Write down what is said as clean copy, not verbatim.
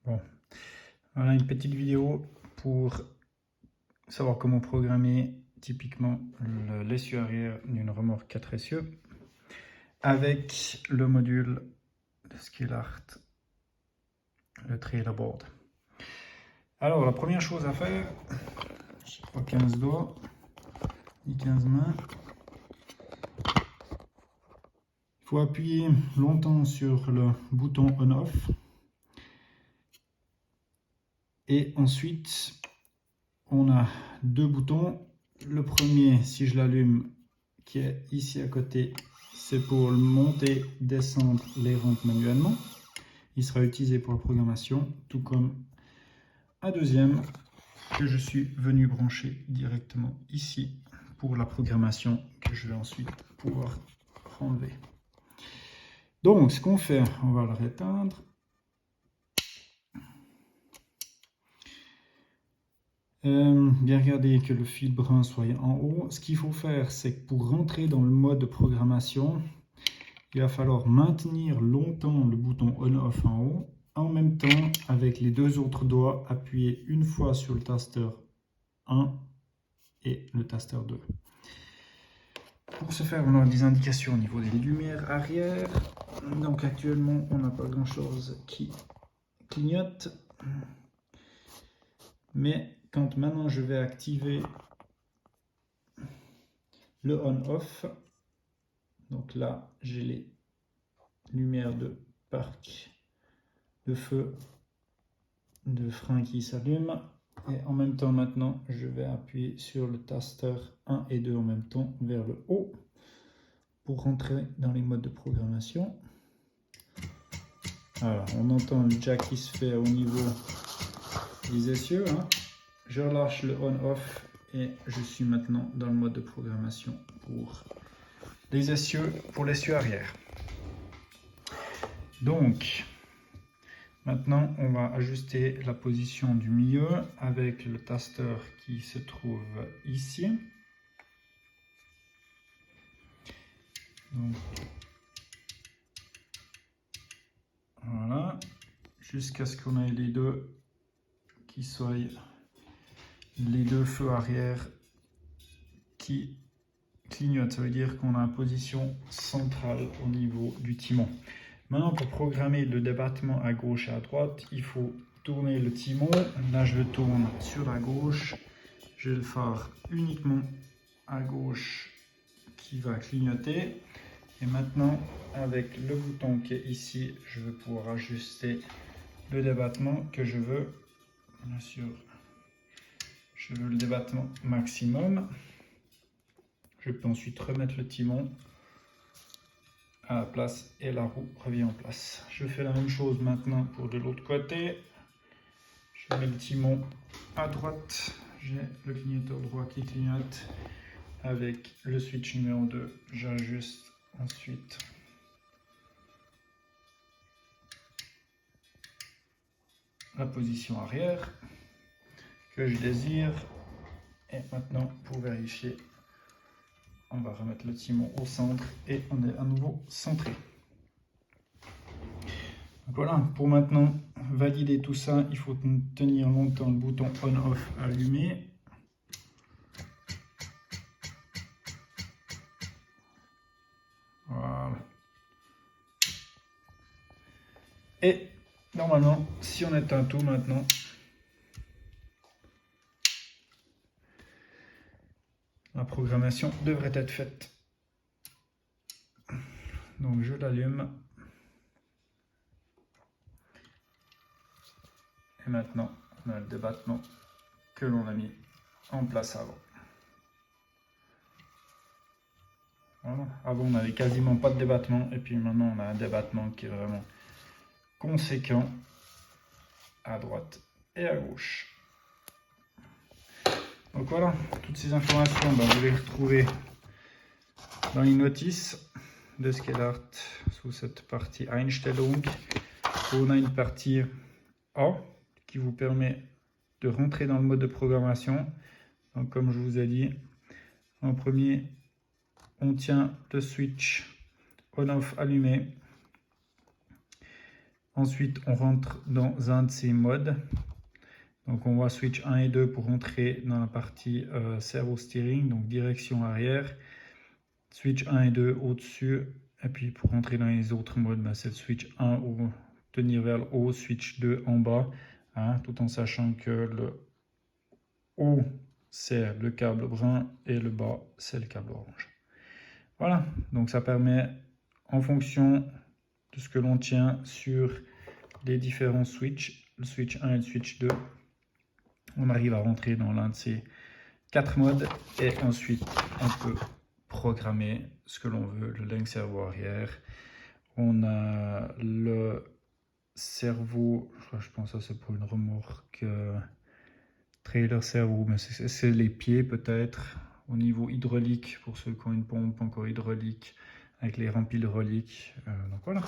Bon, voilà une petite vidéo pour savoir comment programmer typiquement l'essieu arrière d'une remorque 4 essieux avec le module de Skillart, le trailer board. Alors la première chose à faire, je crois 15 doigts et 15 mains. Il faut appuyer longtemps sur le bouton on-off. Et ensuite, on a deux boutons. Le premier, si je l'allume, qui est ici à côté, c'est pour monter, descendre les rampes manuellement. Il sera utilisé pour la programmation, tout comme un deuxième que je suis venu brancher directement ici pour la programmation que je vais ensuite pouvoir enlever. Donc, ce qu'on fait, on va le réteindre. Bien regarder que le fil brun soit en haut. Ce qu'il faut faire, c'est que pour rentrer dans le mode de programmation, il va falloir maintenir longtemps le bouton on-off en haut. En même temps, avec les deux autres doigts, appuyer une fois sur le taster 1 et le taster 2. Pour ce faire, on a des indications au niveau des lumières arrière. Donc actuellement, on n'a pas grand-chose qui clignote. Mais quand maintenant je vais activer le on-off, donc là j'ai les lumières de parc, de feu, de frein qui s'allument, et en même temps maintenant je vais appuyer sur le taster 1 et 2 en même temps vers le haut pour rentrer dans les modes de programmation. Alors on entend le jack qui se fait au niveau des essieux, hein. Je relâche le on-off et je suis maintenant dans le mode de programmation pour les essieux, pour l'essieu arrière. Donc, maintenant, on va ajuster la position du milieu avec le taster qui se trouve ici. Donc, voilà, jusqu'à ce qu'on ait les deux qui soient les deux feux arrière qui clignotent. Ça veut dire qu'on a une position centrale au niveau du timon. Maintenant, pour programmer le débattement à gauche et à droite, il faut tourner le timon. Là, je le tourne sur la gauche. J'ai le phare uniquement à gauche qui va clignoter. Et maintenant, avec le bouton qui est ici, je vais pouvoir ajuster le débattement que je veux. Bien sûr, je veux le débattement maximum. Je peux ensuite remettre le timon à la place et la roue revient en place. Je fais la même chose maintenant pour de l'autre côté. Je mets le timon à droite, j'ai le clignoteur droit qui clignote. Avec le switch numéro 2, j'ajuste ensuite la position arrière que je désire. Et maintenant, pour vérifier, on va remettre le timon au centre et on est à nouveau centré. Donc voilà, pour maintenant valider tout ça, il faut tenir longtemps le bouton on-off allumé. Voilà. Et normalement, si on éteint tout maintenant, la programmation devrait être faite. Donc je l'allume. Et maintenant, on a le débattement que l'on a mis en place avant. Voilà. Avant, on n'avait quasiment pas de débattement. Et puis maintenant, on a un débattement qui est vraiment conséquent à droite et à gauche. Donc voilà, toutes ces informations, vous les retrouvez dans les notices de Skillart sous cette partie Einstellung. On a une partie A qui vous permet de rentrer dans le mode de programmation. Donc comme je vous ai dit, en premier, on tient le switch on-off allumé. Ensuite, on rentre dans un de ces modes. Donc on voit switch 1 et 2 pour rentrer dans la partie servo steering, donc direction arrière. Switch 1 et 2 au-dessus. Et puis pour rentrer dans les autres modes, bah, c'est le switch 1 ou tenir vers le haut, switch 2 en bas. Hein, tout en sachant que le haut c'est le câble brun et le bas c'est le câble orange. Voilà, donc ça permet en fonction de ce que l'on tient sur les différents switches, le switch 1 et le switch 2, on arrive à rentrer dans l'un de ces 4 modes et ensuite on peut programmer ce que l'on veut, le link servo arrière. On a le servo, je pense que c'est pour une remorque trailer servo, mais c'est les pieds peut-être. Au niveau hydraulique, pour ceux qui ont une pompe encore hydraulique, avec les rampes hydrauliques. Donc voilà.